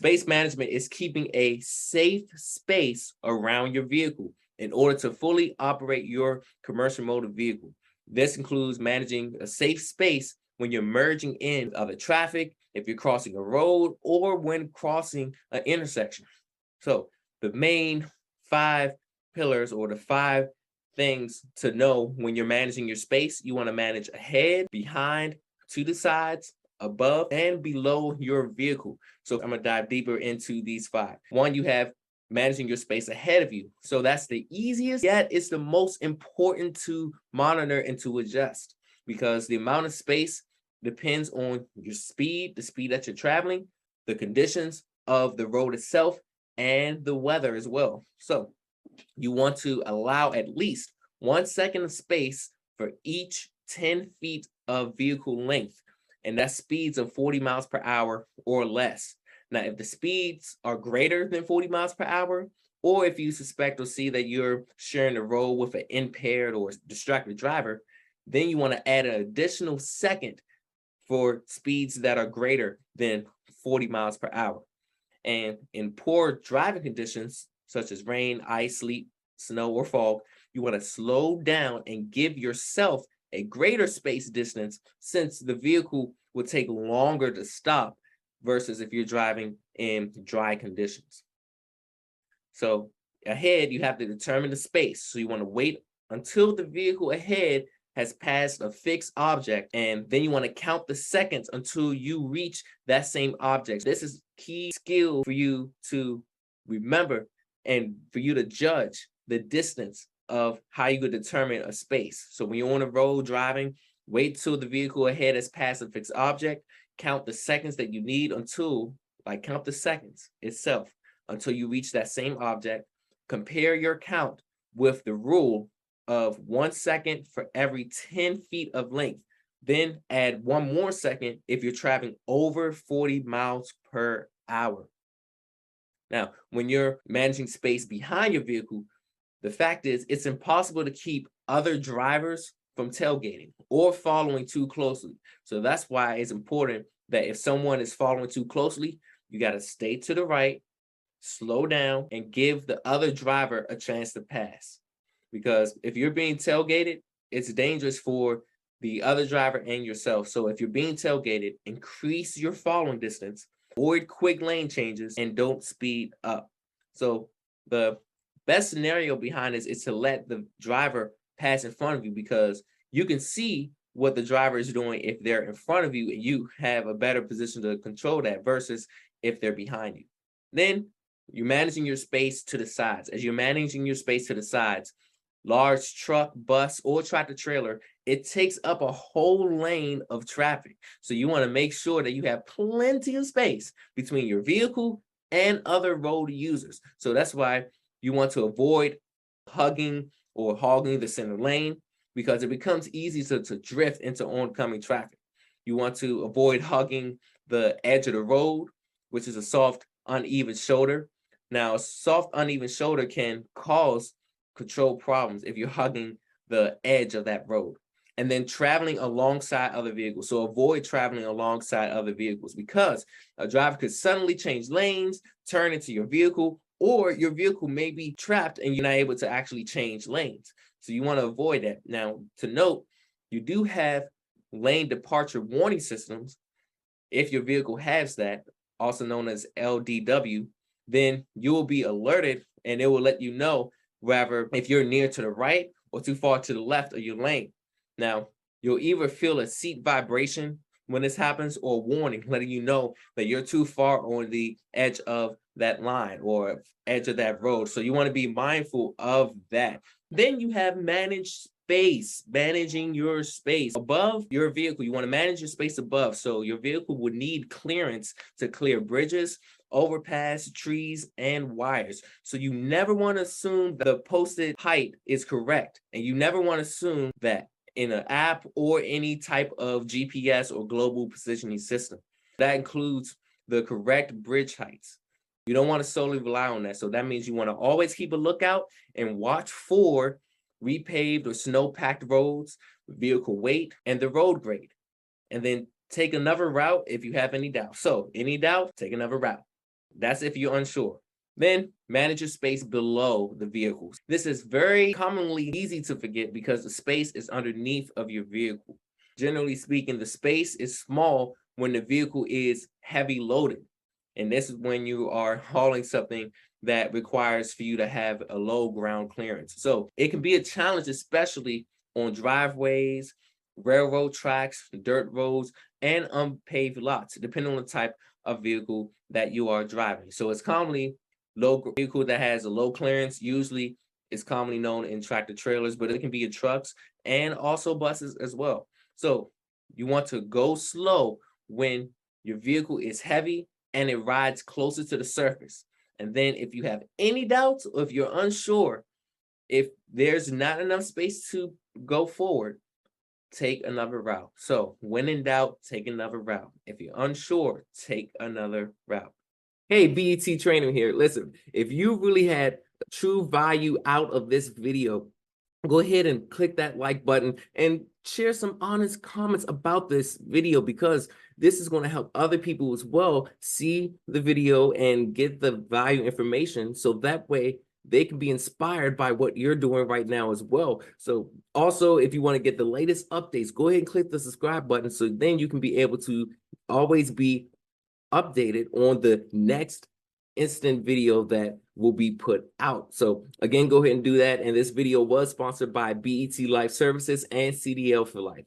Space management is keeping a safe space around your vehicle in order to fully operate your commercial motor vehicle. This includes managing a safe space when you're merging in other traffic, if you're crossing a road, or when crossing an intersection. So, the main five pillars or the five things to know when you're managing your space: you want to manage ahead, behind, to the sides, above, and below your vehicle. So, I'm going to dive deeper into these five. One, you have managing your space ahead of you. So that's the easiest, yet it's the most important to monitor and to adjust, because the amount of space depends on your speed, the speed that you're traveling, the conditions of the road itself, and the weather as well. So you want to allow at least 1 second of space for each 10 feet of vehicle length, and that's speeds of 40 miles per hour or less. Now, if the speeds are greater than 40 miles per hour, or if you suspect or see that you're sharing the road with an impaired or distracted driver, then you want to add an additional second for speeds that are greater than 40 miles per hour. And in poor driving conditions, such as rain, ice, sleet, snow, or fog, you want to slow down and give yourself a greater space distance, since the vehicle will take longer to stop versus if you're driving in dry conditions. So ahead, you have to determine the space. So you want to wait until the vehicle ahead has passed a fixed object, and then you want to count the seconds until you reach that same object. This is key skill for you to remember and for you to judge the distance of how you could determine a space. So when you're on the road driving, wait till the vehicle ahead has passed a fixed object, count the seconds that you need until, like, count the seconds itself until you reach that same object. Compare your count with the rule of 1 second for every 10 feet of length. Then add one more second if you're traveling over 40 miles per hour. Now, when you're managing space behind your vehicle, the fact is it's impossible to keep other drivers from tailgating or following too closely. So that's why it's important that if someone is following too closely, you got to stay to the right, slow down, and give the other driver a chance to pass. Because if you're being tailgated, it's dangerous for the other driver and yourself. So if you're being tailgated, increase your following distance, avoid quick lane changes, and don't speed up. So the best scenario behind this is to let the driver pass in front of you, because you can see what the driver is doing if they're in front of you, and you have a better position to control that versus if they're behind you. Then you're managing your space to the sides. As you're managing your space to the sides, large truck, bus, or tractor trailer, it takes up a whole lane of traffic. So you want to make sure that you have plenty of space between your vehicle and other road users. So that's why you want to avoid hugging or hogging the center lane, because it becomes easy to drift into oncoming traffic. You want to avoid hugging the edge of the road, which is a soft, uneven shoulder. Now, a soft, uneven shoulder can cause control problems if you're hugging the edge of that road. And then traveling alongside other vehicles. So avoid traveling alongside other vehicles, because a driver could suddenly change lanes, turn into your vehicle, or your vehicle may be trapped and you're not able to actually change lanes. So you want to avoid that. Now, to note, you do have lane departure warning systems. If your vehicle has that, also known as LDW, then you will be alerted and it will let you know whether if you're near to the right or too far to the left of your lane. Now, you'll either feel a seat vibration when this happens, or a warning letting you know that you're too far on the edge of that line or edge of that road. So you want to be mindful of that. Then you have managed space, managing your space above your vehicle. You want to manage your space above. So your vehicle would need clearance to clear bridges, overpass, trees, and wires. So you never want to assume the posted height is correct. And you never want to assume that in an app or any type of GPS or global positioning system. That includes the correct bridge heights. You don't want to solely rely on that. So that means you want to always keep a lookout and watch for repaved or snow-packed roads, vehicle weight, and the road grade. And then take another route if you have any doubt. So any doubt, take another route. That's if you're unsure. Then manage your space below the vehicles. This is very commonly easy to forget because the space is underneath of your vehicle. Generally speaking, the space is small when the vehicle is heavy loaded. And this is when you are hauling something that requires for you to have a low ground clearance. So it can be a challenge, especially on driveways, railroad tracks, dirt roads, and unpaved lots, depending on the type of vehicle that you are driving. So it's commonly low vehicle that has a low clearance, usually is commonly known in tractor trailers, but it can be in trucks and also buses as well. So you want to go slow when your vehicle is heavy and it rides closer to the surface. And then if you have any doubts or if you're unsure, if there's not enough space to go forward, take another route. So when in doubt, take another route. If you're unsure, take another route. Hey, BET Trainer here. Listen, if you really had true value out of this video, go ahead and click that like button and share some honest comments about this video, because this is going to help other people as well see the video and get the value information, so that way they can be inspired by what you're doing right now as well. So also, if you want to get the latest updates, go ahead and click the subscribe button, so then you can be able to always be updated on the next instant video that will be put out. So again, go ahead and do that. And this video was sponsored by BET Life Services and CDL for Life.